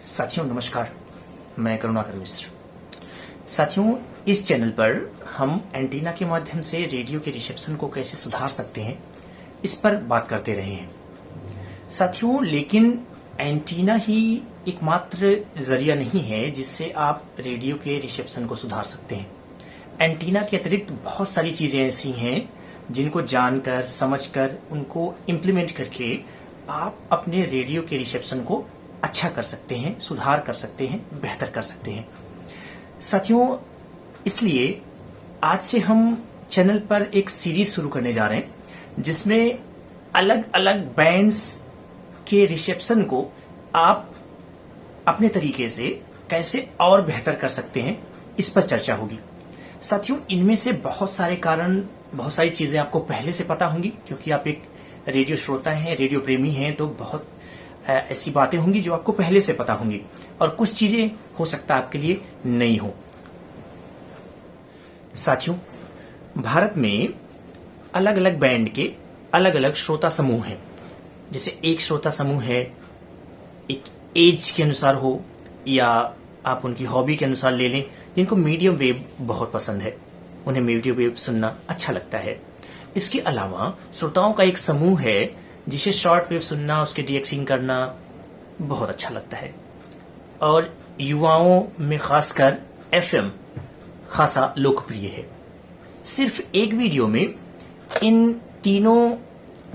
साथियों नमस्कार, मैं करुणाकर मिश्र। साथियों, इस चैनल पर हम एंटीना के माध्यम से रेडियो के रिसेप्शन को कैसे सुधार सकते हैं, इस पर बात करते रहे हैं। साथियों, लेकिन एंटीना ही एकमात्र जरिया नहीं है जिससे आप रेडियो के रिसेप्शन को सुधार सकते हैं। एंटीना के अतिरिक्त बहुत सारी चीजें ऐसी हैं जिनको जानकर, समझकर, उनको इम्प्लीमेंट करके आप अपने रेडियो के रिसेप्शन को अच्छा कर सकते हैं, सुधार कर सकते हैं, बेहतर कर सकते हैं। साथियों, इसलिए आज से हम चैनल पर एक सीरीज शुरू करने जा रहे हैं जिसमें अलग अलग बैंड्स के रिसेप्शन को आप अपने तरीके से कैसे और बेहतर कर सकते हैं, इस पर चर्चा होगी। साथियों, इनमें से बहुत सारे कारण, बहुत सारी चीजें आपको पहले से पता होंगी क्योंकि आप एक रेडियो श्रोता हैं, रेडियो प्रेमी हैं, तो बहुत ऐसी बातें होंगी जो आपको पहले से पता होंगी और कुछ चीजें हो सकता है आपके लिए नई हो। साथियों, भारत में अलग अलग बैंड के अलग अलग श्रोता समूह हैं। जैसे एक श्रोता समूह है, एक एज के अनुसार हो या आप उनकी हॉबी के अनुसार ले लें, जिनको मीडियम वेव बहुत पसंद है, उन्हें मीडियम वेव सुनना अच्छा लगता है। इसके अलावा श्रोताओं का एक समूह है जिसे शॉर्ट वेव सुनना, उसके डीएक्सिंग करना बहुत अच्छा लगता है। और युवाओं में खासकर एफएम खासा लोकप्रिय है। सिर्फ एक वीडियो में इन तीनों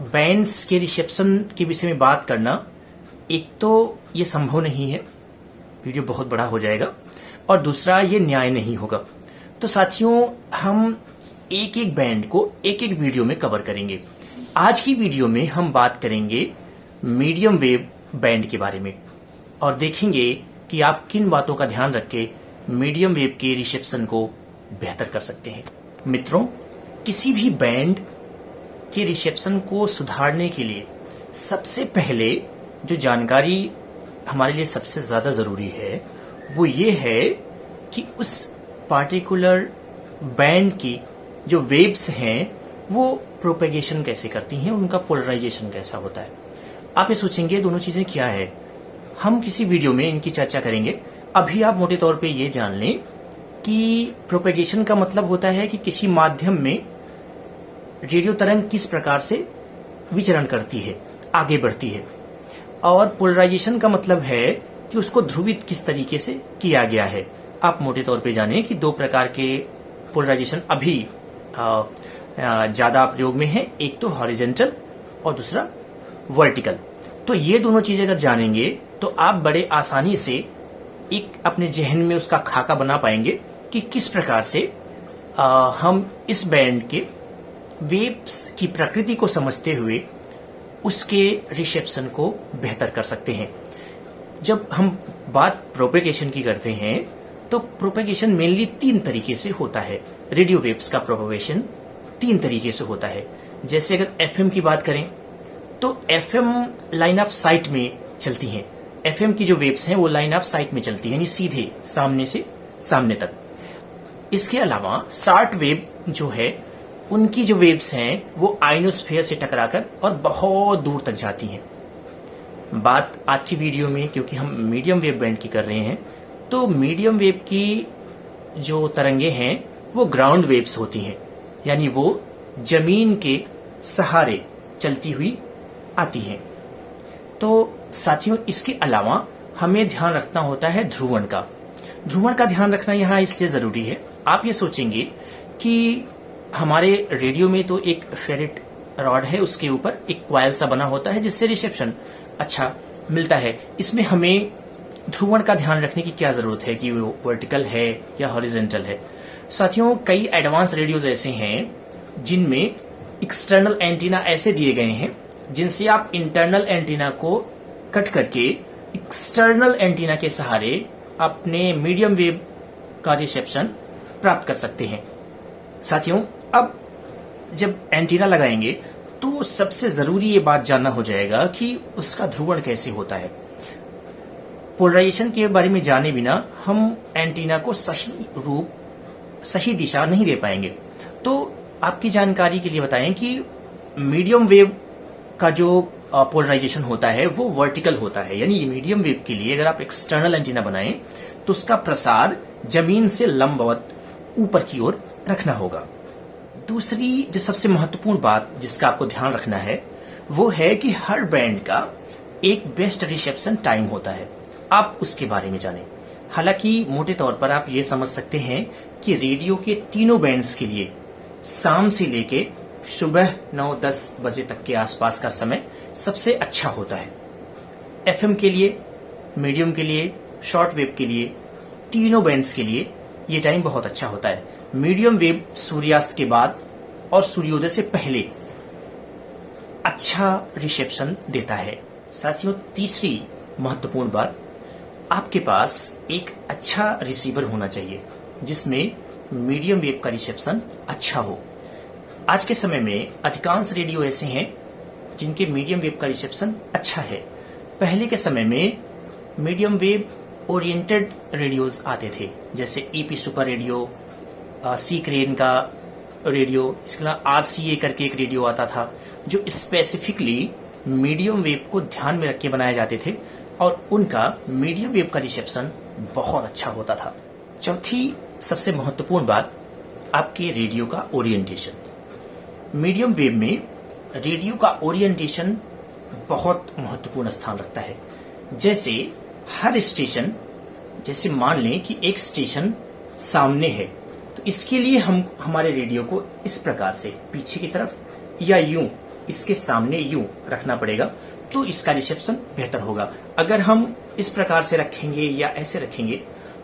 बैंड्स के रिसेप्शन के विषय में बात करना, एक तो ये संभव नहीं है, वीडियो बहुत बड़ा हो जाएगा, और दूसरा ये न्याय नहीं होगा। तो साथियों, हम एक एक बैंड को एक एक वीडियो में कवर करेंगे। आज की वीडियो में हम बात करेंगे मीडियम वेव बैंड के बारे में और देखेंगे कि आप किन बातों का ध्यान रख के मीडियम वेव के रिसेप्शन को बेहतर कर सकते हैं। मित्रों, किसी भी बैंड के रिसेप्शन को सुधारने के लिए सबसे पहले जो जानकारी हमारे लिए सबसे ज्यादा जरूरी है वो ये है कि उस पार्टिकुलर बैंड की जो वेव्स हैं वो प्रोपेगेशन कैसे करती हैं, उनका पोलराइजेशन कैसा होता है। आप ये सोचेंगे दोनों चीजें क्या है, हम किसी वीडियो में इनकी चर्चा करेंगे। अभी आप मोटे तौर पे ये जान लें कि प्रोपेगेशन का मतलब होता है कि किसी माध्यम में रेडियो तरंग किस प्रकार से विचरण करती है, आगे बढ़ती है। और पोलराइजेशन का मतलब है कि उसको ध्रुवित किस तरीके से किया गया है। आप मोटे तौर पे जाने कि दो प्रकार के पोलराइजेशन अभी ज्यादा प्रयोग में है, एक तो हॉरिजॉन्टल और दूसरा वर्टिकल। तो ये दोनों चीजें अगर जानेंगे तो आप बड़े आसानी से एक अपने जहन में उसका खाका बना पाएंगे कि किस प्रकार से हम इस बैंड के वेव्स की प्रकृति को समझते हुए उसके रिसेप्शन को बेहतर कर सकते हैं। जब हम बात प्रोपेगेशन की करते हैं तो प्रोपेगेशन मेनली तीन तरीके से होता है। रेडियो वेव्स का प्रोपेगेशन तीन तरीके से होता है। जैसे अगर एफएम की बात करें तो एफएम लाइन ऑफ साइट में चलती हैं। एफएम की जो वेव्स हैं वो लाइन ऑफ साइट में चलती हैं, यानी सीधे सामने से सामने तक। इसके अलावा शॉर्ट वेव जो है, उनकी जो वेव्स हैं वो आयनोस्फीयर से टकराकर और बहुत दूर तक जाती हैं। बात आज की वीडियो में, क्योंकि हम मीडियम वेव बैंड की कर रहे हैं, तो मीडियम वेव की जो तरंगे हैं वो ग्राउंड वेव्स होती हैं, यानी वो जमीन के सहारे चलती हुई आती हैं। तो साथियों, इसके अलावा हमें ध्यान रखना होता है ध्रुवण का। ध्रुवण का ध्यान रखना यहाँ इसलिए जरूरी है, आप ये सोचेंगे कि हमारे रेडियो में तो एक फेरेट रॉड है, उसके ऊपर एक क्वाइल सा बना होता है जिससे रिसेप्शन अच्छा मिलता है। इसमें हमें ध्रुवण का ध्यान रखने की क्या जरूरत है कि वो वर्टिकल है या हॉरिजॉन्टल है। साथियों, कई एडवांस रेडियोज ऐसे हैं जिनमें एक्सटर्नल एंटीना ऐसे दिए गए हैं जिनसे आप इंटरनल एंटीना को कट करके एक्सटर्नल एंटीना के सहारे अपने मीडियम वेव का रिसेप्शन प्राप्त कर सकते हैं। साथियों, अब जब एंटीना लगाएंगे तो सबसे जरूरी ये बात जानना हो जाएगा कि उसका ध्रुवण कैसे होता है। पोलराइजेशन के बारे में जाने बिना हम एंटीना को सही रूप, सही दिशा नहीं दे पाएंगे। तो आपकी जानकारी के लिए बताएं कि मीडियम वेव का जो पोलराइजेशन होता है वो वर्टिकल होता है, यानी मीडियम वेव के लिए अगर आप एक्सटर्नल एंटीना बनाएं तो उसका प्रसार जमीन से लंबवत ऊपर की ओर रखना होगा। दूसरी जो सबसे महत्वपूर्ण बात जिसका आपको ध्यान रखना है वो है कि हर बैंड का एक बेस्ट रिसेप्शन टाइम होता है, आप उसके बारे में जानें। हालांकि मोटे तौर पर आप ये समझ सकते हैं कि रेडियो के तीनों बैंड्स के लिए शाम से लेके सुबह 9-10 बजे तक के आसपास का समय सबसे अच्छा होता है। एफएम के लिए, मीडियम के लिए, शॉर्ट वेव के लिए, तीनों बैंड्स के लिए ये टाइम बहुत अच्छा होता है। मीडियम वेव सूर्यास्त के बाद और सूर्योदय से पहले अच्छा रिसेप्शन देता है। साथियों, तीसरी महत्वपूर्ण बात, आपके पास एक अच्छा रिसीवर होना चाहिए जिसमें मीडियम वेव का रिसेप्शन अच्छा हो। आज के समय में अधिकांश रेडियो ऐसे हैं जिनके मीडियम वेव का रिसेप्शन अच्छा है। पहले के समय में मीडियम वेव ओरिएंटेड रेडियोज आते थे, जैसे ईपी सुपर रेडियो, सी क्रेन का रेडियो, इसके अलावा आरसीए करके एक रेडियो आता था जो स्पेसिफिकली मीडियम वेव को ध्यान में रख के बनाए जाते थे और उनका मीडियम वेव का रिसेप्शन बहुत अच्छा होता था। चौथी सबसे महत्वपूर्ण बात, आपके रेडियो का ओरिएंटेशन। मीडियम वेव में रेडियो का ओरिएंटेशन बहुत महत्वपूर्ण स्थान रखता है। जैसे हर स्टेशन, जैसे मान लें कि एक स्टेशन सामने है तो इसके लिए हम हमारे रेडियो को इस प्रकार से पीछे की तरफ या यूं इसके सामने यूं रखना पड़ेगा तो इसका रिसेप्शन बेहतर होगा। अगर हम इस प्रकार से रखेंगे या ऐसे रखेंगे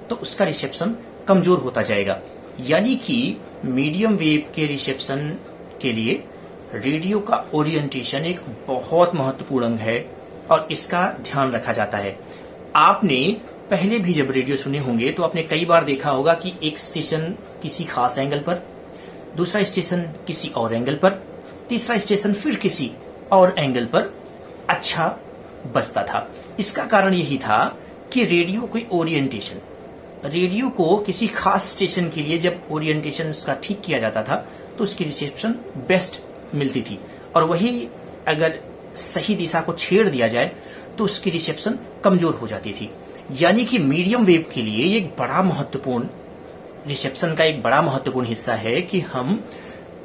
तो उसका रिसेप्शन कमजोर होता जाएगा। यानी कि मीडियम वेव के रिसेप्शन के लिए रेडियो का ओरिएंटेशन एक बहुत महत्वपूर्ण अंग है और इसका ध्यान रखा जाता है। आपने पहले भी जब रेडियो सुने होंगे तो आपने कई बार देखा होगा कि एक स्टेशन किसी खास एंगल पर, दूसरा स्टेशन किसी और एंगल पर, तीसरा स्टेशन फिर किसी और एंगल पर अच्छा बजता था। इसका कारण यही था कि रेडियो कोई ओरिएंटेशन, रेडियो को किसी खास स्टेशन के लिए जब ओरिएंटेशन उसका ठीक किया जाता था तो उसकी रिसेप्शन बेस्ट मिलती थी, और वही अगर सही दिशा को छेड़ दिया जाए तो उसकी रिसेप्शन कमजोर हो जाती थी। यानी कि मीडियम वेव के लिए एक बड़ा महत्वपूर्ण रिसेप्शन का एक बड़ा महत्वपूर्ण हिस्सा है कि हम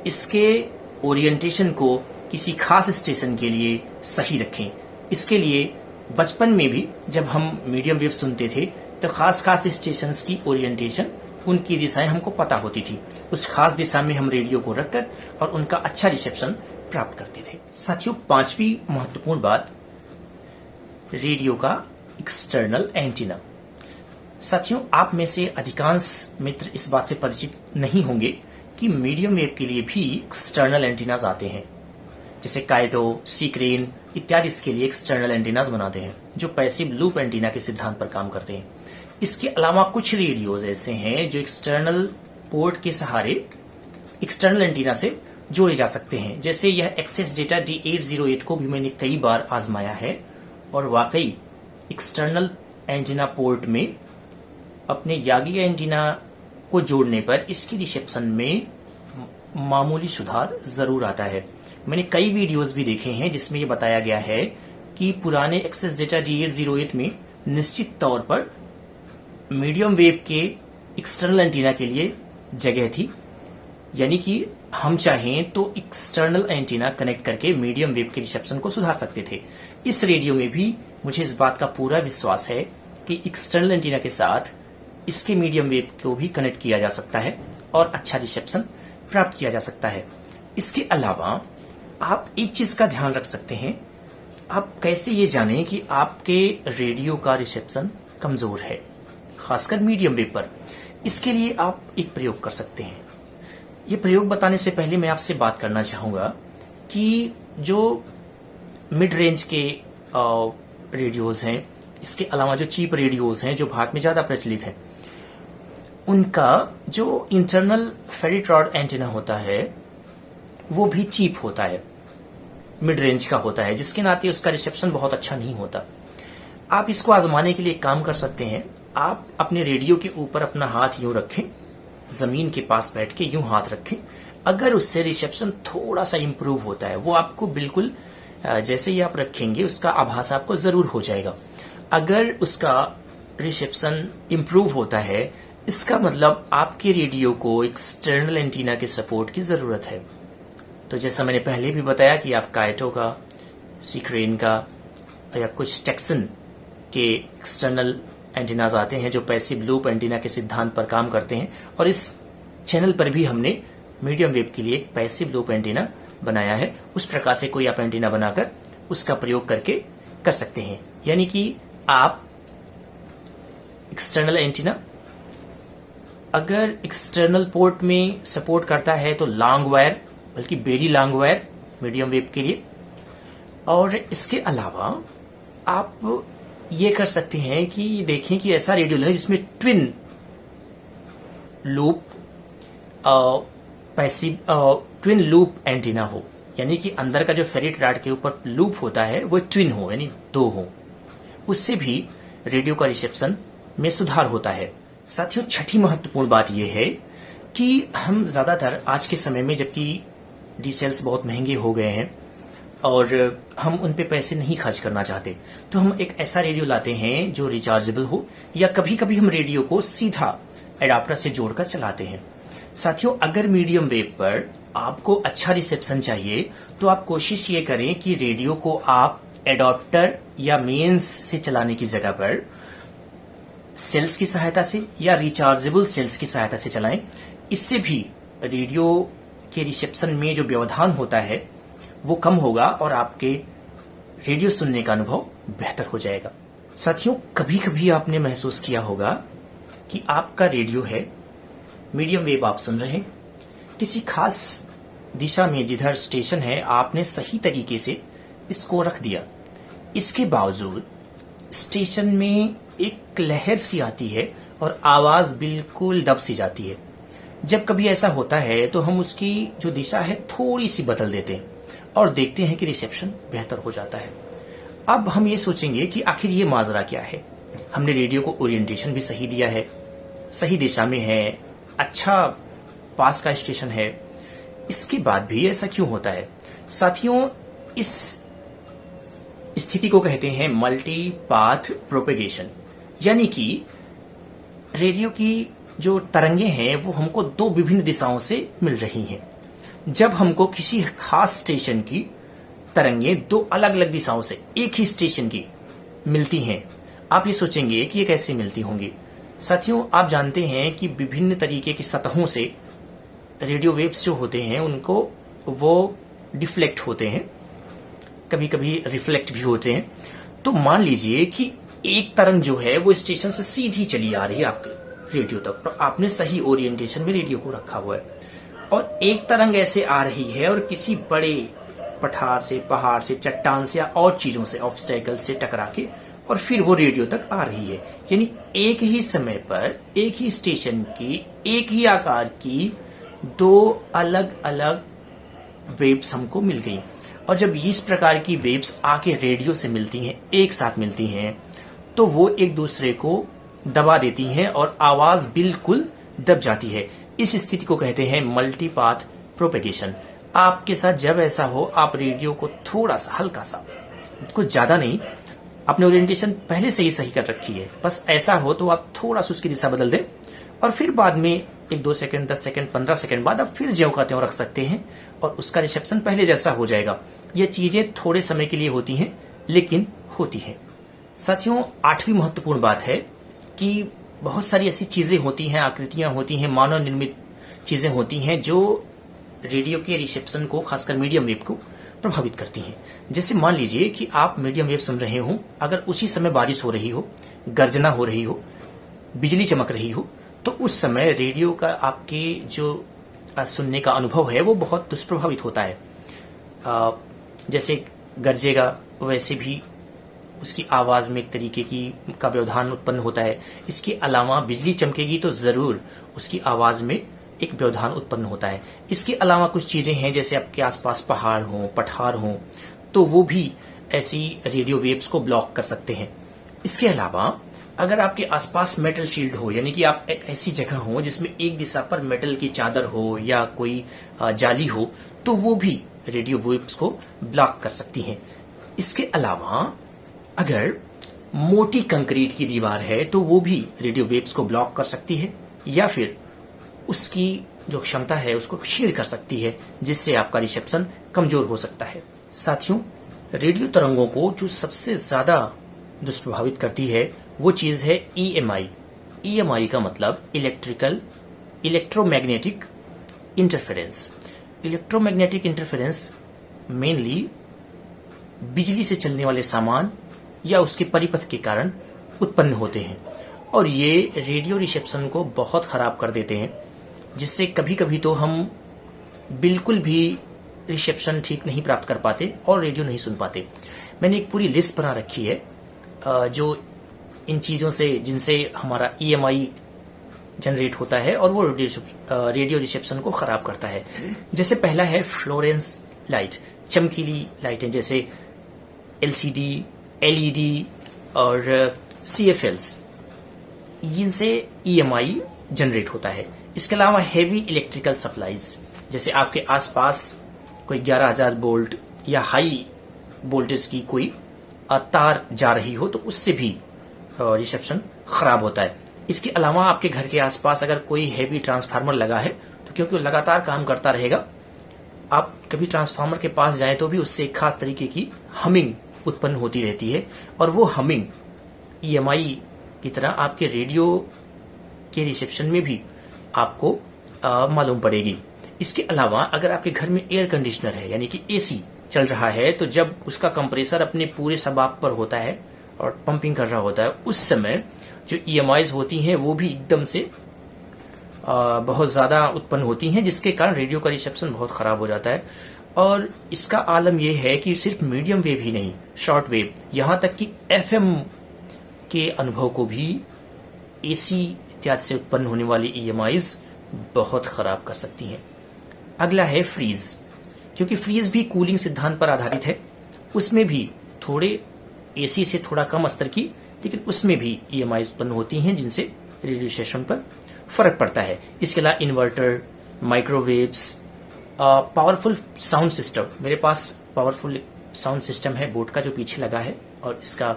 इसके ओरिएंटेशन को किसी खास स्टेशन के लिए सही रखें। इसके लिए बचपन में भी जब हम मीडियम वेव सुनते थे तो खास खास स्टेशंस की ओरिएंटेशन, उनकी दिशाएं हमको पता होती थी। उस खास दिशा में हम रेडियो को रखकर और उनका अच्छा रिसेप्शन प्राप्त करते थे। साथियों, पांचवी महत्वपूर्ण बात, रेडियो का एक्सटर्नल एंटीना। साथियों, आप में से अधिकांश मित्र इस बात से परिचित नहीं होंगे कि मीडियम वेव के लिए भी एक्सटर्नल एंटीनाज आते हैं, जैसे काइटो, सी क्रेन इत्यादि इसके लिए एक्सटर्नल एंटीनाज बनाते हैं जो पैसिव लूप एंटीना के सिद्धांत पर काम करते हैं। इसके अलावा कुछ रेडियोज ऐसे हैं जो एक्सटर्नल पोर्ट के सहारे एक्सटर्नल एंटीना से जोड़े जा सकते हैं। जैसे यह एक्सेस डेटा D808 को भी मैंने कई बार आजमाया है और वाकई एक्सटर्नल एंटीना पोर्ट में अपने यागी एंटीना को जोड़ने पर इसकी रिसेप्शन में मामूली सुधार जरूर आता है। मैंने कई वीडियोस भी देखे हैं जिसमें यह बताया गया है कि पुराने एक्सेस डेटा D808 में निश्चित तौर पर मीडियम वेव के एक्सटर्नल एंटीना के लिए जगह थी, यानी कि हम चाहें तो एक्सटर्नल एंटीना कनेक्ट करके मीडियम वेव के रिसेप्शन को सुधार सकते थे। इस रेडियो में भी मुझे इस बात का पूरा विश्वास है कि एक्सटर्नल एंटीना के साथ इसके मीडियम वेव को भी कनेक्ट किया जा सकता है और अच्छा रिसेप्शन प्राप्त किया जा सकता है। इसके अलावा आप एक चीज का ध्यान रख सकते हैं, आप कैसे ये जानें कि आपके रेडियो का रिसेप्शन कमजोर है, खासकर मीडियम वेव पर। इसके लिए आप एक प्रयोग कर सकते हैं। ये प्रयोग बताने से पहले मैं आपसे बात करना चाहूंगा कि जो मिड रेंज के रेडियोज हैं, इसके अलावा जो चीप रेडियोज हैं जो भारत में ज्यादा प्रचलित हैं, उनका जो इंटरनल फेरिट्रॉड एंटीना होता है वो भी चीप होता है, मिड रेंज का होता है, जिसके नाते उसका रिसेप्शन बहुत अच्छा नहीं होता। आप इसको आजमाने के लिए काम कर सकते हैं। आप अपने रेडियो के ऊपर अपना हाथ यूं रखें, जमीन के पास बैठ के यूं हाथ रखें। अगर उससे रिसेप्शन थोड़ा सा इंप्रूव होता है, वो आपको बिल्कुल जैसे ही आप रखेंगे उसका आभास आपको जरूर हो जाएगा। अगर उसका रिसेप्शन इंप्रूव होता है, इसका मतलब आपके रेडियो को एक्सटर्नल एंटीना के सपोर्ट की जरूरत है। तो जैसा मैंने पहले भी बताया कि आप काइटो का, सीक्रेन का या कुछ टेक्सन के एक्सटर्नल एंटीनाज आते हैं जो पैसिव लूप एंटीना के सिद्धांत पर काम करते हैं, और इस चैनल पर भी हमने मीडियम वेव के लिए एक पैसिव लूप एंटीना बनाया है। उस प्रकार से कोई आप एंटीना बनाकर उसका प्रयोग करके कर सकते हैं। यानी कि आप एक्सटर्नल एंटीना अगर एक्सटर्नल पोर्ट में सपोर्ट करता है तो लॉन्ग वायर, बल्कि very long wire medium wave के लिए। और इसके अलावा आप ये कर सकते हैं कि देखें कि ऐसा रेडियो है जिसमें twin loop passive twin loop antenna हो, यानी कि अंदर का जो फेरिट रॉड के ऊपर लूप होता है वो ट्विन हो, यानी दो हो। उससे भी रेडियो का रिसेप्शन में सुधार होता है। साथियों, छठी महत्वपूर्ण बात यह है कि हम ज्यादातर आज के समय में, जबकि डीसेल्स बहुत महंगे हो गए हैं और हम उन पे पैसे नहीं खर्च करना चाहते, तो हम एक ऐसा रेडियो लाते हैं जो रिचार्जेबल हो, या कभी कभी हम रेडियो को सीधा एडाप्टर से जोड़कर चलाते हैं। साथियों, अगर मीडियम वेव पर आपको अच्छा रिसेप्शन चाहिए तो आप कोशिश ये करें कि रेडियो को आप एडाप्टर या मेंस से चलाने की जगह पर सेल्स की सहायता से या रिचार्जेबल सेल्स की सहायता से चलाएं। इससे भी रेडियो के रिसेप्शन में जो व्यवधान होता है वो कम होगा और आपके रेडियो सुनने का अनुभव बेहतर हो जाएगा। साथियों, कभी कभी आपने महसूस किया होगा कि आपका रेडियो है, मीडियम वेव आप सुन रहे हैं, किसी खास दिशा में जिधर स्टेशन है आपने सही तरीके से इसको रख दिया, इसके बावजूद स्टेशन में एक लहर सी आती है और आवाज बिल्कुल दब सी जाती है। जब कभी ऐसा होता है तो हम उसकी जो दिशा है थोड़ी सी बदल देते हैं और देखते हैं कि रिसेप्शन बेहतर हो जाता है। अब हम ये सोचेंगे कि आखिर ये माजरा क्या है। हमने रेडियो को ओरिएंटेशन भी सही दिया है, सही दिशा में है, अच्छा पास का स्टेशन है, इसके बाद भी ऐसा क्यों होता है? साथियों, इस स्थिति को कहते हैं मल्टी पाथ प्रोपेगेशन, यानी कि रेडियो की जो तरंगे हैं वो हमको दो विभिन्न दिशाओं से मिल रही हैं। जब हमको किसी खास स्टेशन की तरंगे दो अलग अलग दिशाओं से एक ही स्टेशन की मिलती हैं, आप ये सोचेंगे कि ये कैसे मिलती होंगी। साथियों, आप जानते हैं कि विभिन्न तरीके की सतहों से रेडियो वेव्स जो होते हैं उनको वो डिफ्लेक्ट होते हैं, कभी कभी रिफ्लेक्ट भी होते हैं। तो मान लीजिए कि एक तरंग जो है वो स्टेशन से सीधी चली आ रही है आपके रेडियो तक, तो आपने सही ओरिएंटेशन में रेडियो को रखा हुआ है, और एक तरंग ऐसे आ रही है और किसी बड़े पठार से, पहाड़ से, चट्टान से या और चीजों से, ऑब्स्टेकल से टकरा के और फिर वो रेडियो तक आ रही है। यानी एक ही समय पर एक ही स्टेशन की एक ही आकार की दो अलग अलग वेव्स हमको मिल गई, और जब इस प्रकार की वेव्स आके रेडियो से मिलती हैं, एक साथ मिलती हैं, तो वो एक दूसरे को दबा देती हैं और आवाज बिल्कुल दब जाती है। इस स्थिति को कहते हैं मल्टी पाथ प्रोपेगेशन। आपके साथ जब ऐसा हो, आप रेडियो को थोड़ा सा, हल्का सा, कुछ ज्यादा नहीं, अपने ओरिएंटेशन पहले से ही सही कर रखी है, बस ऐसा हो तो आप थोड़ा सा उसकी दिशा बदल दें और फिर बाद में 1-2 सेकंड, 10 सेकंड, 15 सेकंड बाद आप फिर ज्यों का त्यों रख सकते हैं और उसका रिसेप्शन पहले जैसा हो जाएगा। ये चीजें थोड़े समय के लिए होती हैं, लेकिन होती हैं। साथियों, 8वीं महत्वपूर्ण बात है कि बहुत सारी ऐसी चीजें होती हैं, आकृतियां होती हैं, मानव निर्मित चीजें होती हैं जो रेडियो के रिसेप्शन को, खासकर मीडियम वेव को प्रभावित करती हैं। जैसे मान लीजिए कि आप मीडियम वेव सुन रहे हो, अगर उसी समय बारिश हो रही हो, गर्जना हो रही हो, बिजली चमक रही हो, तो उस समय रेडियो का आपके जो सुनने का अनुभव है वो बहुत दुष्प्रभावित होता है। जैसे गरजेगा वैसे भी उसकी आवाज में एक तरीके का व्यवधान उत्पन्न होता है। इसके अलावा बिजली चमकेगी तो जरूर उसकी आवाज में एक व्यवधान उत्पन्न होता है। इसके अलावा कुछ चीजें हैं, जैसे आपके आसपास पहाड़ हो, पठार हो, तो वो भी ऐसी रेडियो वेव्स को ब्लॉक कर सकते हैं। इसके अलावा अगर आपके आसपास मेटल शील्ड हो, यानी कि आप एक ऐसी जगह हो जिसमें एक दिशा पर मेटल की चादर हो या कोई जाली हो, तो वो भी रेडियो वेव्स को ब्लॉक कर सकती हैं। इसके अलावा अगर मोटी कंक्रीट की दीवार है तो वो भी रेडियो वेव्स को ब्लॉक कर सकती है या फिर उसकी जो क्षमता है उसको क्षीण कर सकती है, जिससे आपका रिसेप्शन कमजोर हो सकता है। साथियों, रेडियो तरंगों को जो सबसे ज्यादा दुष्प्रभावित करती है वो चीज है EMI। EMI का मतलब electromagnetic interference. Electromagnetic interference mainly बिजली से चलने वाले सामान या उसके परिपथ के कारण उत्पन्न होते हैं और ये रेडियो रिसेप्शन को बहुत खराब कर देते हैं, जिससे कभी कभी तो हम बिल्कुल भी रिसेप्शन ठीक नहीं प्राप्त कर पाते और रेडियो नहीं सुन पाते। मैंने एक पूरी लिस्ट बना रखी है जो इन चीजों से जिनसे हमारा EMI जनरेट होता है और वो रेडियो रिसेप्शन को खराब करता है। जैसे पहला है फ्लोरेंस लाइट, चमकीली लाइटें जैसे LCD, LED और CFLs, इनसे EMI जनरेट होता है। इसके अलावा हेवी इलेक्ट्रिकल सप्लाईज, जैसे आपके आसपास कोई 11,000 वोल्ट या हाई वोल्टेज की कोई तार जा रही हो तो उससे भी रिसेप्शन खराब होता है। इसके अलावा आपके घर के आसपास अगर कोई हेवी ट्रांसफार्मर लगा है तो क्योंकि वो लगातार काम करता रहेगा, आप कभी ट्रांसफार्मर के पास जाएं तो भी उससे एक खास तरीके की हमिंग उत्पन्न होती रहती है और वो हमिंग EMI की तरह आपके रेडियो के रिसेप्शन में भी आपको मालूम पड़ेगी। इसके अलावा अगर आपके घर में एयर कंडीशनर है यानी कि AC चल रहा है तो जब उसका कंप्रेसर अपने पूरे सबाब पर होता है और पंपिंग कर रहा होता है, उस समय जो EMIs होती हैं वो भी एकदम से बहुत ज्यादा उत्पन्न होती हैं, जिसके कारण रेडियो का रिसेप्शन बहुत खराब हो जाता है। और इसका आलम यह है कि सिर्फ मीडियम वेव ही नहीं, शॉर्ट वेव, यहां तक कि FM के अनुभव को भी AC इत्यादि से उत्पन्न होने वाली EMIs बहुत खराब कर सकती हैं। अगला है फ्रीज, क्योंकि फ्रीज भी कूलिंग सिद्धांत पर आधारित है। उसमें भी थोड़े AC से थोड़ा कम स्तर की, लेकिन उसमें भी EMIs उत्पन्न होती हैं जिनसे रेडियो रिसेप्शन पर फर्क पड़ता है। इसके अलावा inverter, microwaves, powerful sound system, मेरे पास पावरफुल साउंड सिस्टम है बोट का जो पीछे लगा है और इसका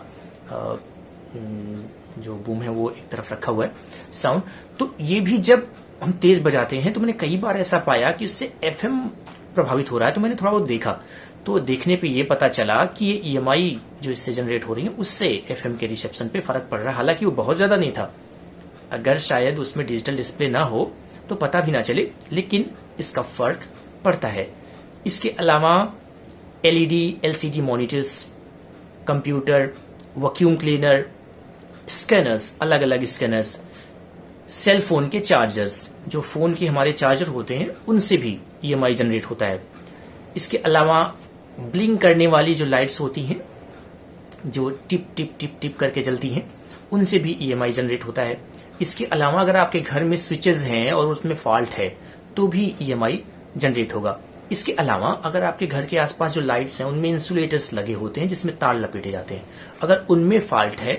जो बूम है वो एक तरफ रखा हुआ है साउंड, तो ये भी जब हम तेज बजाते हैं तो मैंने कई बार ऐसा पाया कि उससे FM प्रभावित हो रहा है। तो मैंने थोड़ा बहुत देखा, तो देखने पे ये पता चला कि ये EMI जो इससे जनरेट हो रही है उससे FM के रिसेप्शन पे फर्क पड़ रहा है। हालांकि वो बहुत ज्यादा नहीं था, अगर शायद उसमें डिजिटल डिस्प्ले ना हो तो पता भी ना चले, लेकिन इसका फर्क पड़ता है। इसके अलावा LED, LCD monitors, computer, vacuum cleaner, scanners, अलग अलग स्कैनर्स, सेल फोन के चार्जर्स, जो फोन के हमारे चार्जर होते हैं उनसे भी EMI जनरेट होता है। इसके अलावा ब्लिंक करने वाली जो लाइट्स होती हैं जो टिप टिप टिप टिप करके जलती हैं, उनसे भी EMI जनरेट होता है। इसके अलावा अगर आपके घर में स्विचेस हैं और उसमें फॉल्ट है तो भी EMI जनरेट होगा। इसके अलावा अगर आपके घर के आसपास जो लाइट्स हैं उनमें इंसुलेटर्स लगे होते हैं जिसमें तार लपेटे जाते हैं, अगर उनमें फॉल्ट है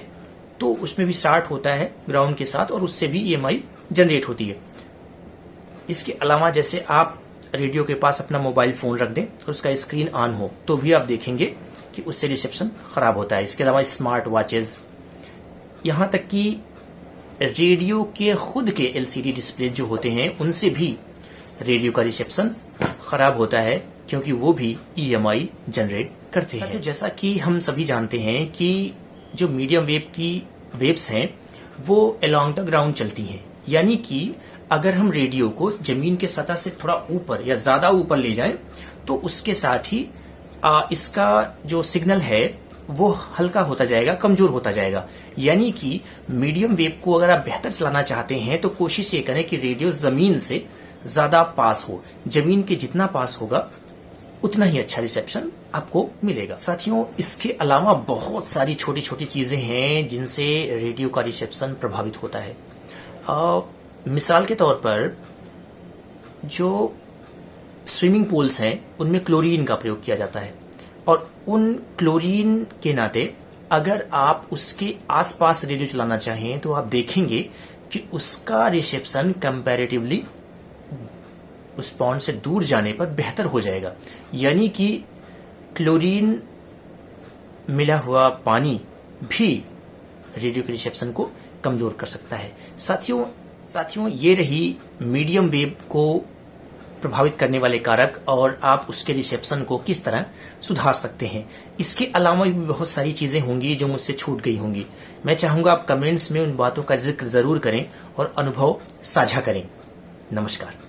तो उसमें भी शॉर्ट होता है ग्राउंड के साथ और उससे भी EMI जनरेट होती है। इसके अलावा जैसे आप रेडियो के पास अपना मोबाइल फोन रख दें और उसका स्क्रीन ऑन हो तो भी आप देखेंगे कि उससे रिसेप्शन खराब होता है। इसके अलावा स्मार्ट वॉचेस, यहां तक कि रेडियो के खुद के LCD डिस्प्ले जो होते हैं उनसे भी रेडियो का रिसेप्शन खराब होता है, क्योंकि वो भी EMI जनरेट करते हैं। जैसा कि हम सभी जानते हैं कि जो मीडियम वेव की वेव्स हैं वो अलोंग द ग्राउंड चलती हैं, यानी कि अगर हम रेडियो को जमीन के सतह से थोड़ा ऊपर या ज्यादा ऊपर ले जाएं तो उसके साथ ही इसका जो सिग्नल है वो हल्का होता जाएगा, कमजोर होता जाएगा। यानी कि मीडियम वेव को अगर आप बेहतर चलाना चाहते हैं तो कोशिश ये करें कि रेडियो जमीन से ज्यादा पास हो, जमीन के जितना पास होगा उतना ही अच्छा रिसेप्शन आपको मिलेगा। साथियों, इसके अलावा बहुत सारी छोटी छोटी चीजें हैं जिनसे रेडियो का रिसेप्शन प्रभावित होता है। मिसाल के तौर पर जो स्विमिंग पूल्स हैं उनमें क्लोरीन का प्रयोग किया जाता है और उन क्लोरीन के नाते अगर आप उसके आसपास रेडियो चलाना चाहें तो आप देखेंगे कि उसका रिसेप्शन कंपैरेटिवली उस पॉन्ड से दूर जाने पर बेहतर हो जाएगा। यानी कि क्लोरीन मिला हुआ पानी भी रेडियो के रिसेप्शन को कमजोर कर सकता है। साथियों ये रही मीडियम वेव को प्रभावित करने वाले कारक और आप उसके रिसेप्शन को किस तरह सुधार सकते हैं। इसके अलावा भी बहुत सारी चीजें होंगी जो मुझसे छूट गई होंगी। मैं चाहूंगा आप कमेंट्स में उन बातों का जिक्र जरूर करें और अनुभव साझा करें। नमस्कार।